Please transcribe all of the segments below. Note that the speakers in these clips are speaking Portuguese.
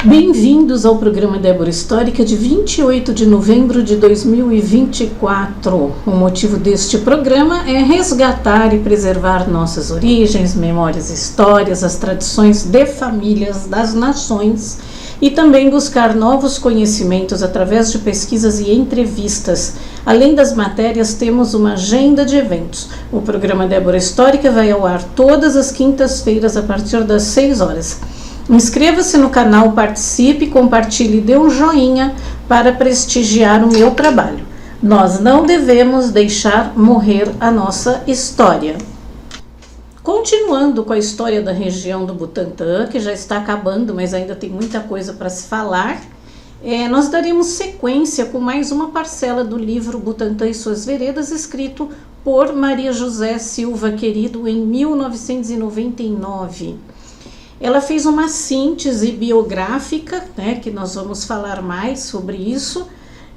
Bem-vindos ao programa Débora Histórica de 28 de novembro de 2024. O motivo deste programa é resgatar e preservar nossas origens, memórias, histórias, as tradições de famílias das nações e também buscar novos conhecimentos através de pesquisas e entrevistas. Além das matérias, temos uma agenda de eventos. O programa Débora Histórica vai ao ar todas as quintas-feiras a partir das 6 horas. Inscreva-se no canal, participe, compartilhe e dê um joinha para prestigiar o meu trabalho. Nós não devemos deixar morrer a nossa história. Continuando com a história da região do Butantã, que já está acabando, mas ainda tem muita coisa para se falar, nós daremos sequência com mais uma parcela do livro Butantã e Suas Veredas, escrito por Maria José Silva Querido em 1999. Ela fez uma síntese biográfica, que nós vamos falar mais sobre isso,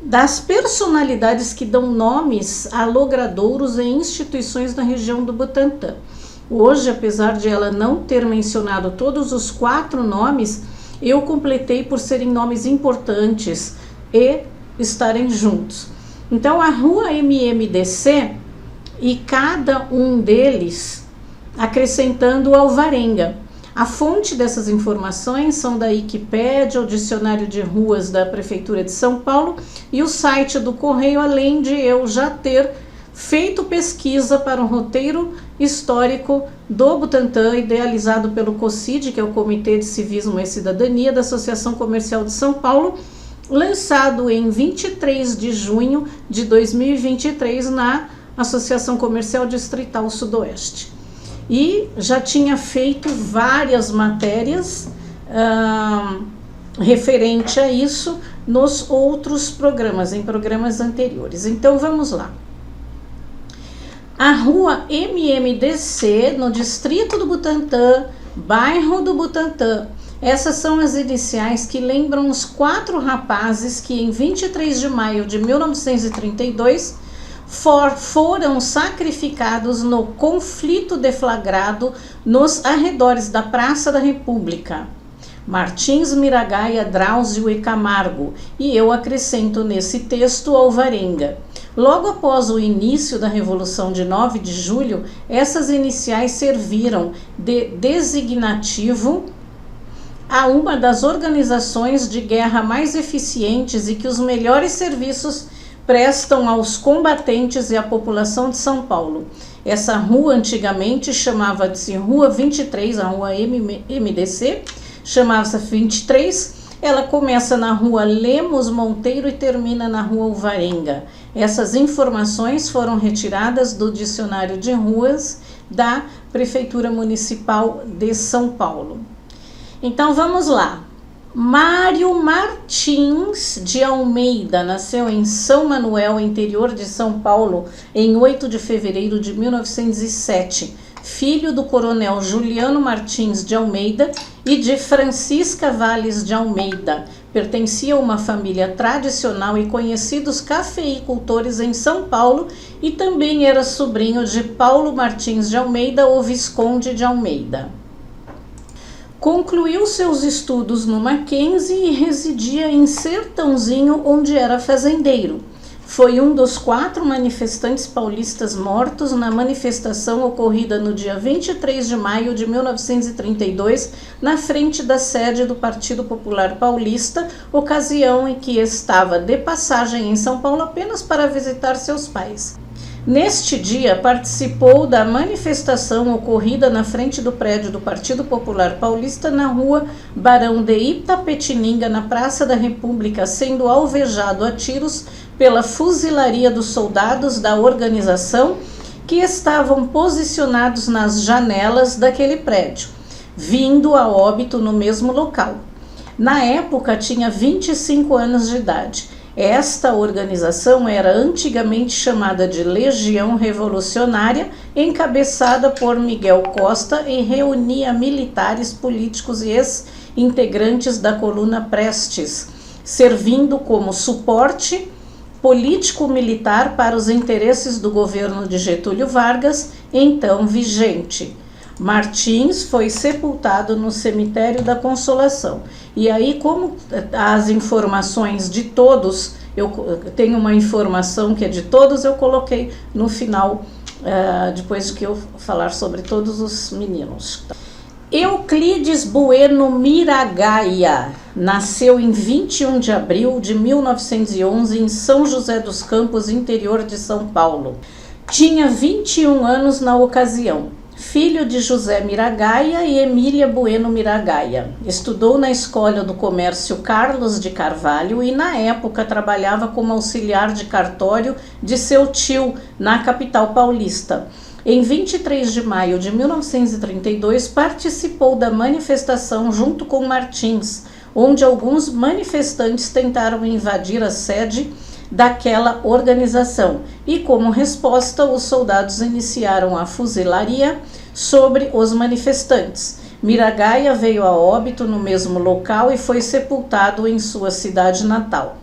das personalidades que dão nomes a logradouros e instituições da região do Butantã. Hoje, apesar de ela não ter mencionado todos os 4 nomes, eu completei por serem nomes importantes e estarem juntos. Então, a Rua MMDC e cada um deles acrescentando Alvarenga. A fonte dessas informações são da Wikipédia, o Dicionário de Ruas da Prefeitura de São Paulo e o site do Correio, além de eu já ter feito pesquisa para um roteiro histórico do Butantã, idealizado pelo COCID, que é o Comitê de Civismo e Cidadania da Associação Comercial de São Paulo, lançado em 23 de junho de 2023 na Associação Comercial Distrital Sudoeste. E já tinha feito várias matérias referente a isso nos outros programas, em programas anteriores. Então vamos lá. A Rua MMDC, no distrito do Butantã, bairro do Butantã. Essas são as iniciais que lembram os 4 rapazes que em 23 de maio de 1932 foram sacrificados no conflito deflagrado nos arredores da Praça da República. Martins, Miragaia, Drauzio e Camargo, e eu acrescento nesse texto Alvarenga. Logo após o início da Revolução de 9 de julho, essas iniciais serviram de designativo a uma das organizações de guerra mais eficientes e que os melhores serviços prestam aos combatentes e à população de São Paulo. Essa rua antigamente chamava-se Rua 23, a Rua MDC, chamava-se 23, ela começa na Rua Lemos Monteiro e termina na Rua Alvarenga. Essas informações foram retiradas do Dicionário de Ruas da Prefeitura Municipal de São Paulo. Então vamos lá. Mário Martins de Almeida nasceu em São Manuel, interior de São Paulo, em 8 de fevereiro de 1907, filho do coronel Juliano Martins de Almeida e de Francisca Valles de Almeida. Pertencia a uma família tradicional e conhecidos cafeicultores em São Paulo e também era sobrinho de Paulo Martins de Almeida, o Visconde de Almeida. Concluiu seus estudos no Mackenzie e residia em Sertãozinho, onde era fazendeiro. Foi um dos 4 manifestantes paulistas mortos na manifestação ocorrida no dia 23 de maio de 1932, na frente da sede do Partido Popular Paulista, ocasião em que estava de passagem em São Paulo apenas para visitar seus pais. Neste dia, participou da manifestação ocorrida na frente do prédio do Partido Popular Paulista na rua Barão de Itapetininga, na Praça da República, sendo alvejado a tiros pela fuzilaria dos soldados da organização que estavam posicionados nas janelas daquele prédio, vindo a óbito no mesmo local. Na época, tinha 25 anos de idade. Esta organização era antigamente chamada de Legião Revolucionária, encabeçada por Miguel Costa, e reunia militares, políticos e ex-integrantes da coluna Prestes, servindo como suporte político-militar para os interesses do governo de Getúlio Vargas, então vigente. Martins foi sepultado no cemitério da Consolação. E aí, como as informações de todos, eu tenho uma informação que é de todos, eu coloquei no final, depois que eu falar sobre todos os meninos. Euclides Bueno Miragaia nasceu em 21 de abril de 1911 em São José dos Campos, interior de São Paulo. Tinha 21 anos na ocasião. Filho de José Miragaia e Emília Bueno Miragaia. Estudou na Escola do Comércio Carlos de Carvalho e, na época, trabalhava como auxiliar de cartório de seu tio, na capital paulista. Em 23 de maio de 1932, participou da manifestação junto com Martins, onde alguns manifestantes tentaram invadir a sede daquela organização e, como resposta, os soldados iniciaram a fuzilaria sobre os manifestantes. Miragaia veio a óbito no mesmo local e foi sepultado em sua cidade natal.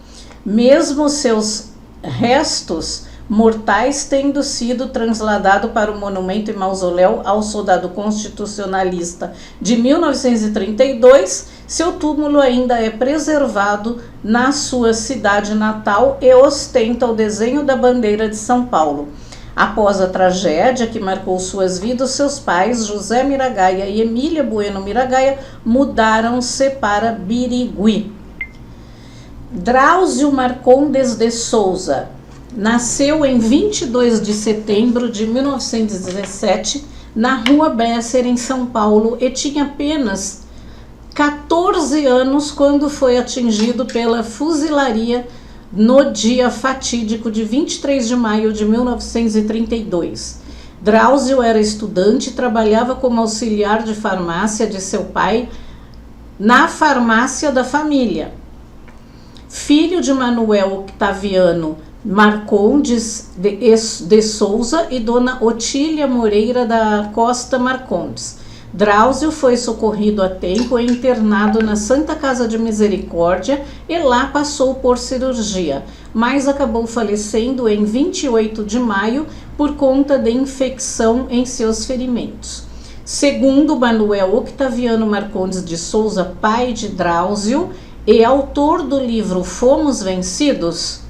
Mesmo seus restos mortais tendo sido transladado para o monumento e mausoléu ao soldado constitucionalista de 1932, seu túmulo ainda é preservado na sua cidade natal e ostenta o desenho da bandeira de São Paulo. Após a tragédia que marcou suas vidas, seus pais, José Miragaia e Emília Bueno Miragaia, mudaram-se para Birigui. Drauzio Marcondes de Souza nasceu em 22 de setembro de 1917 na Rua Besser, em São Paulo, e tinha apenas 14 anos quando foi atingido pela fuzilaria no dia fatídico de 23 de maio de 1932. Drauzio era estudante e trabalhava como auxiliar de farmácia de seu pai na farmácia da família. Filho de Manuel Octaviano Marcondes de Souza e Dona Otília Moreira da Costa Marcondes. Drauzio foi socorrido a tempo e internado na Santa Casa de Misericórdia e lá passou por cirurgia, mas acabou falecendo em 28 de maio por conta de infecção em seus ferimentos. Segundo Manuel Octaviano Marcondes de Souza, pai de Drauzio e autor do livro Fomos Vencidos,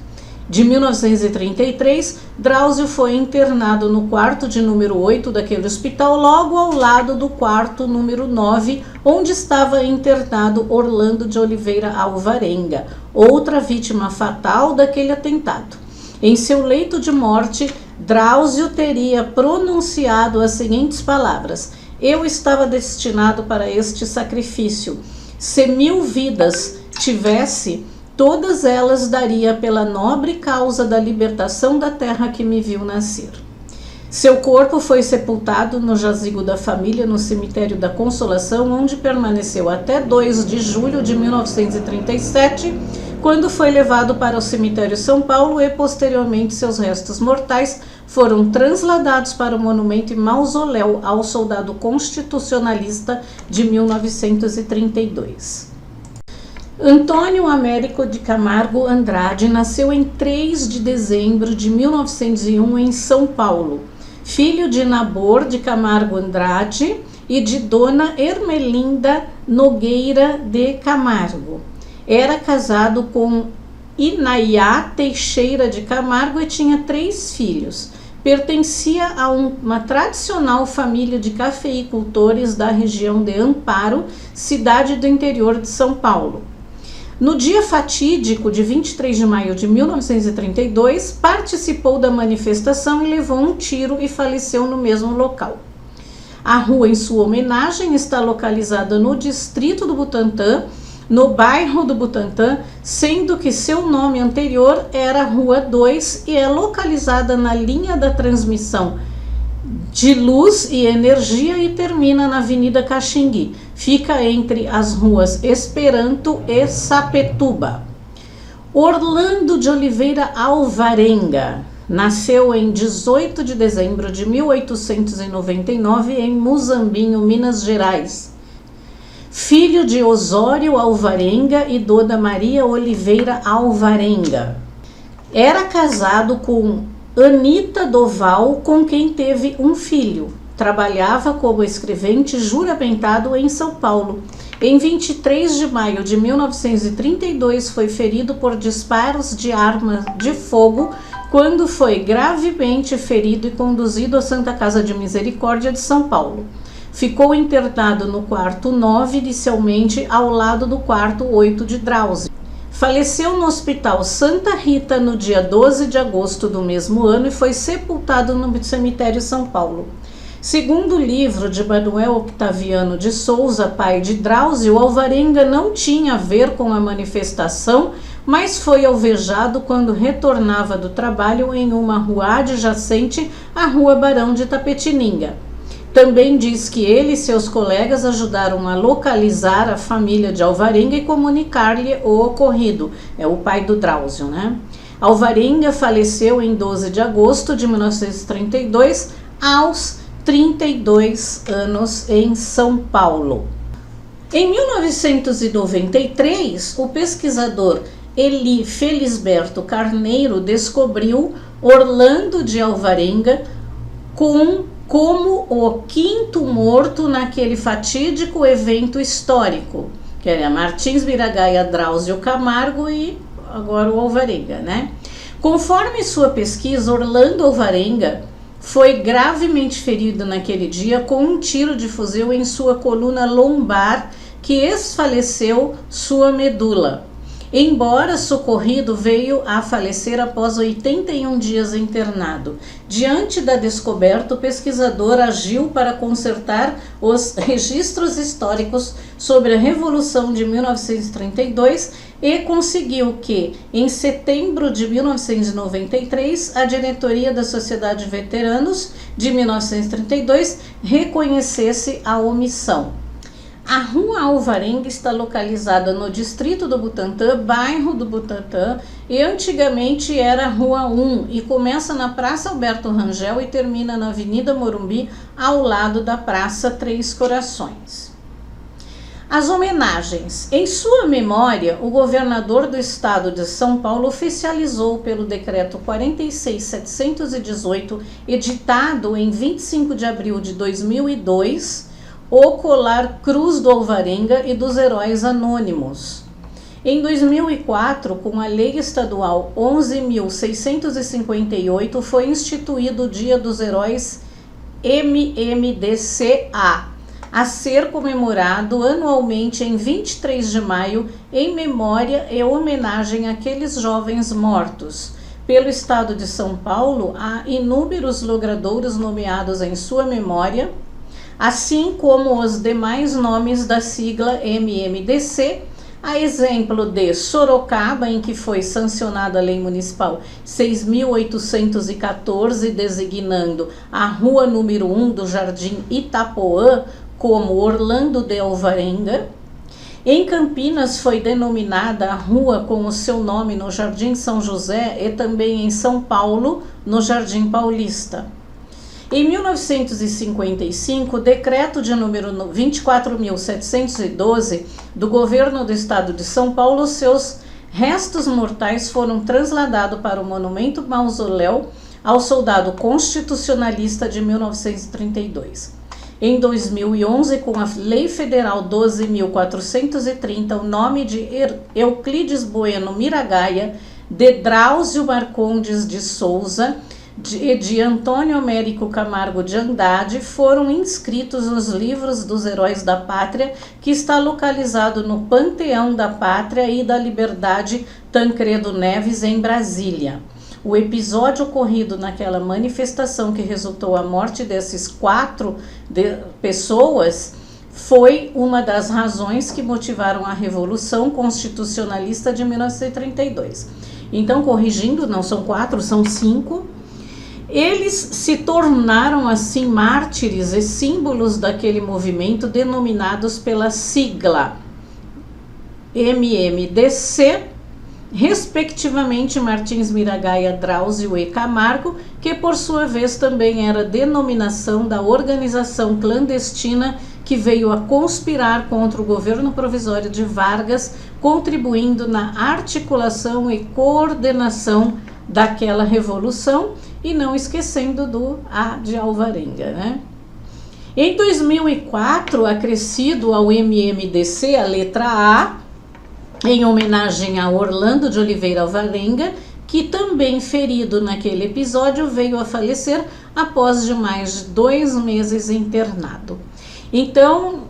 de 1933, Drauzio foi internado no quarto de número 8 daquele hospital, logo ao lado do quarto número 9, onde estava internado Orlando de Oliveira Alvarenga, outra vítima fatal daquele atentado. Em seu leito de morte, Drauzio teria pronunciado as seguintes palavras: "Eu estava destinado para este sacrifício. Se 1000 vidas tivesse, todas elas daria pela nobre causa da libertação da terra que me viu nascer." Seu corpo foi sepultado no jazigo da família no cemitério da Consolação, onde permaneceu até 2 de julho de 1937, quando foi levado para o cemitério São Paulo e posteriormente seus restos mortais foram transladados para o monumento e mausoléu ao soldado constitucionalista de 1932. Antônio Américo de Camargo Andrade nasceu em 3 de dezembro de 1901 em São Paulo, filho de Nabor de Camargo Andrade e de Dona Ermelinda Nogueira de Camargo. Era casado com Inaiá Teixeira de Camargo e tinha 3 filhos. Pertencia a uma tradicional família de cafeicultores da região de Amparo, cidade do interior de São Paulo. No dia fatídico de 23 de maio de 1932, participou da manifestação e levou um tiro e faleceu no mesmo local. A rua em sua homenagem está localizada no distrito do Butantã, no bairro do Butantã, sendo que seu nome anterior era Rua 2 e é localizada na linha da transmissão de luz e energia e termina na Avenida Caxingui. Fica entre as ruas Esperanto e Sapetuba. Orlando de Oliveira Alvarenga nasceu em 18 de dezembro de 1899 em Muzambinho, Minas Gerais. Filho de Osório Alvarenga e Dona Maria Oliveira Alvarenga. Era casado com Anita Doval, com quem teve um filho, trabalhava como escrevente juramentado em São Paulo. Em 23 de maio de 1932, foi ferido por disparos de arma de fogo quando foi gravemente ferido e conduzido à Santa Casa de Misericórdia de São Paulo. Ficou internado no quarto 9, inicialmente ao lado do quarto 8 de Drauzio. Faleceu no Hospital Santa Rita no dia 12 de agosto do mesmo ano e foi sepultado no cemitério São Paulo. Segundo o livro de Manuel Octaviano de Souza, pai de Drauzio, o Alvarenga não tinha a ver com a manifestação, mas foi alvejado quando retornava do trabalho em uma rua adjacente à Rua Barão de Itapetininga. Também diz que ele e seus colegas ajudaram a localizar a família de Alvarenga e comunicar-lhe o ocorrido. É o pai do Drauzio, né? Alvarenga faleceu em 12 de agosto de 1932, aos 32 anos, em São Paulo. Em 1993, o pesquisador Eli Felisberto Carneiro descobriu Orlando de Alvarenga como o quinto morto naquele fatídico evento histórico, que era Martins Miragaia, Drauzio Camargo e agora o Alvarenga, né? Conforme sua pesquisa, Orlando Alvarenga foi gravemente ferido naquele dia com um tiro de fuzil em sua coluna lombar que esfaleceu sua medula. Embora socorrido, veio a falecer após 81 dias internado. Diante da descoberta, o pesquisador agiu para consertar os registros históricos sobre a Revolução de 1932 e conseguiu que, em setembro de 1993, a diretoria da Sociedade de Veteranos de 1932 reconhecesse a omissão. A Rua Alvarenga está localizada no distrito do Butantã, bairro do Butantã, e antigamente era Rua 1 e começa na Praça Alberto Rangel e termina na Avenida Morumbi, ao lado da Praça Três Corações. As homenagens. Em sua memória, o governador do estado de São Paulo oficializou pelo decreto 46.718, editado em 25 de abril de 2002, o colar Cruz do Alvarenga e dos Heróis Anônimos. Em 2004, com a Lei Estadual 11.658, foi instituído o Dia dos Heróis MMDCA, a ser comemorado anualmente em 23 de maio, em memória e homenagem àqueles jovens mortos. Pelo estado de São Paulo, há inúmeros logradouros nomeados em sua memória, assim como os demais nomes da sigla MMDC, a exemplo de Sorocaba, em que foi sancionada a Lei Municipal 6.814, designando a Rua número 1 do Jardim Itapoã como Orlando de Alvarenga. Em Campinas foi denominada a rua com o seu nome no Jardim São José e também em São Paulo, no Jardim Paulista. Em 1955, o decreto de número 24.712 do governo do estado de São Paulo, seus restos mortais foram transladados para o monumento mausoléu ao soldado constitucionalista de 1932. Em 2011, com a Lei Federal 12.430, o nome de Euclides Bueno Miragaia, de Drauzio Marcondes de Souza de Antônio Américo Camargo de Andrade foram inscritos nos livros dos Heróis da Pátria, que está localizado no Panteão da Pátria e da Liberdade Tancredo Neves, em Brasília. O episódio ocorrido naquela manifestação que resultou a morte desses 4 pessoas foi uma das razões que motivaram a Revolução Constitucionalista de 1932. Então, corrigindo, não são 4, são 5. Eles se tornaram assim mártires e símbolos daquele movimento, denominados pela sigla MMDC, respectivamente Martins Miragaia, Drauzio e Camargo, que por sua vez também era denominação da organização clandestina que veio a conspirar contra o governo provisório de Vargas, contribuindo na articulação e coordenação daquela revolução, e não esquecendo do A de Alvarenga, né? Em 2004, acrescido ao MMDC, a letra A, em homenagem a Orlando de Oliveira Alvarenga, que também ferido naquele episódio veio a falecer após de mais de 2 meses internado. Então,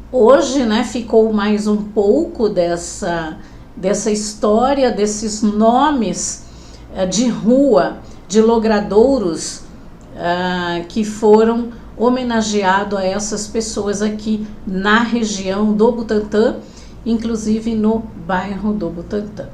hoje, né, ficou mais um pouco dessa história, desses nomes de rua, de logradouros que foram homenageados a essas pessoas aqui na região do Butantã, inclusive no bairro do Butantã.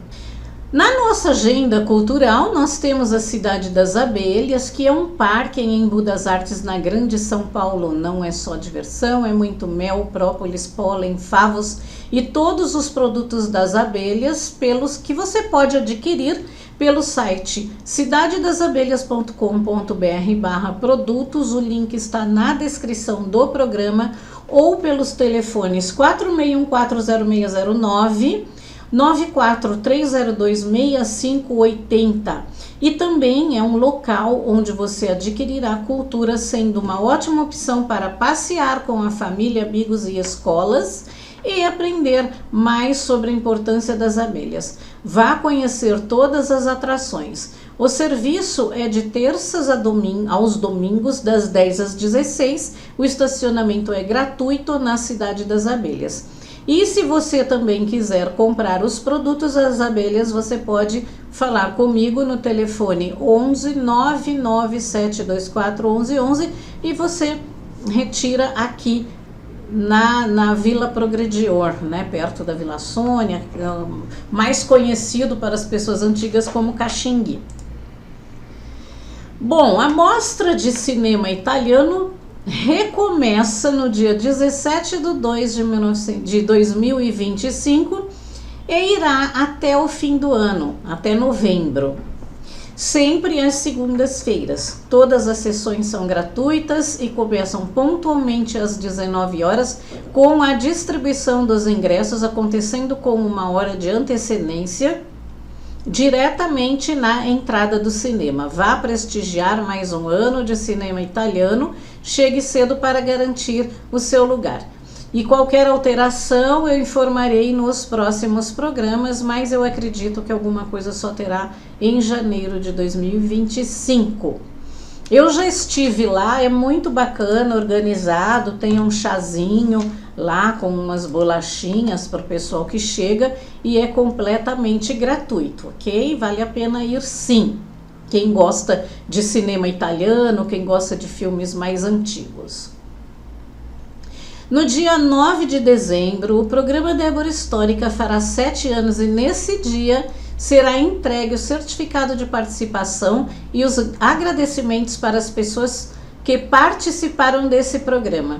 Na nossa agenda cultural, nós temos a Cidade das Abelhas, que é um parque em Embu das Artes, na Grande São Paulo. Não é só diversão, é muito mel, própolis, pólen, favos e todos os produtos das abelhas pelos que você pode adquirir pelo site cidadedasabelhas.com.br/produtos. O link está na descrição do programa, ou pelos telefones 461-40609, 94-302-6580. E também é um local onde você adquirirá cultura, sendo uma ótima opção para passear com a família, amigos e escolas e aprender mais sobre a importância das abelhas. Vá conhecer todas as atrações. O serviço é de terças aos domingos, das 10 às 16. O estacionamento é gratuito na Cidade das Abelhas. E se você também quiser comprar os produtos das abelhas, você pode falar comigo no telefone 11 99724 1111 e você retira aqui na Vila Progredior, né, perto da Vila Sônia, mais conhecido para as pessoas antigas como Caxingui. Bom, a mostra de cinema italiano recomeça no dia 17/2 de 2025 e irá até o fim do ano, até novembro. Sempre às segundas-feiras. Todas as sessões são gratuitas e começam pontualmente às 19 horas, com a distribuição dos ingressos acontecendo com 1 hora de antecedência, diretamente na entrada do cinema. Vá prestigiar mais um ano de cinema italiano. Chegue cedo para garantir o seu lugar. E qualquer alteração eu informarei nos próximos programas, mas eu acredito que alguma coisa só terá em janeiro de 2025. Eu já estive lá, é muito bacana, organizado, tem um chazinho lá com umas bolachinhas para o pessoal que chega e é completamente gratuito, ok? Vale a pena ir sim. Quem gosta de cinema italiano, quem gosta de filmes mais antigos. No dia 9 de dezembro, o programa Débora Histórica fará 7 anos e nesse dia será entregue o certificado de participação e os agradecimentos para as pessoas que participaram desse programa.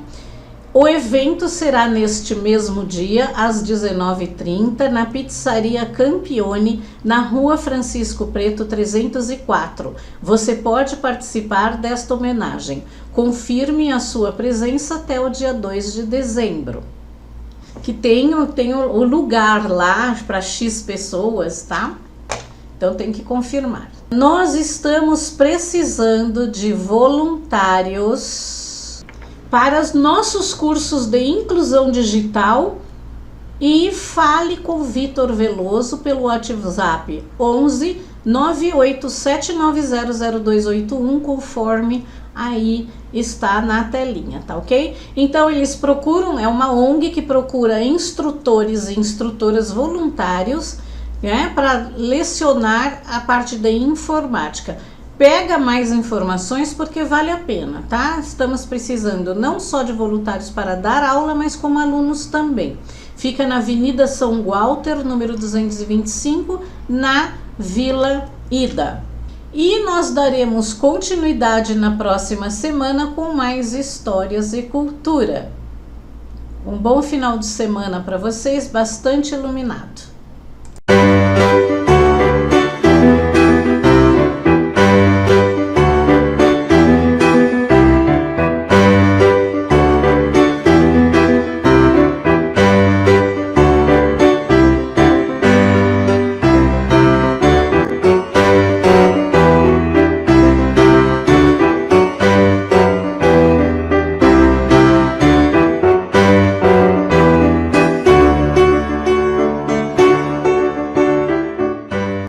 O evento será neste mesmo dia, às 19h30, na Pizzaria Campione, na Rua Francisco Preto 304. Você pode participar desta homenagem. Confirme a sua presença até o dia 2 de dezembro. Que tem o lugar lá para X pessoas, tá? Então tem que confirmar. Nós estamos precisando de voluntários para os nossos cursos de inclusão digital e fale com o Vitor Veloso pelo WhatsApp 11 987900281, conforme aí está na telinha, tá ok? Então eles procuram, é uma ONG que procura instrutores e instrutoras voluntários, né, para lecionar a parte da informática. Pega mais informações porque vale a pena, tá? Estamos precisando não só de voluntários para dar aula, mas como alunos também. Fica na Avenida São Walter, número 225, na Vila Ida. E nós daremos continuidade na próxima semana com mais histórias e cultura. Um bom final de semana para vocês, bastante iluminado.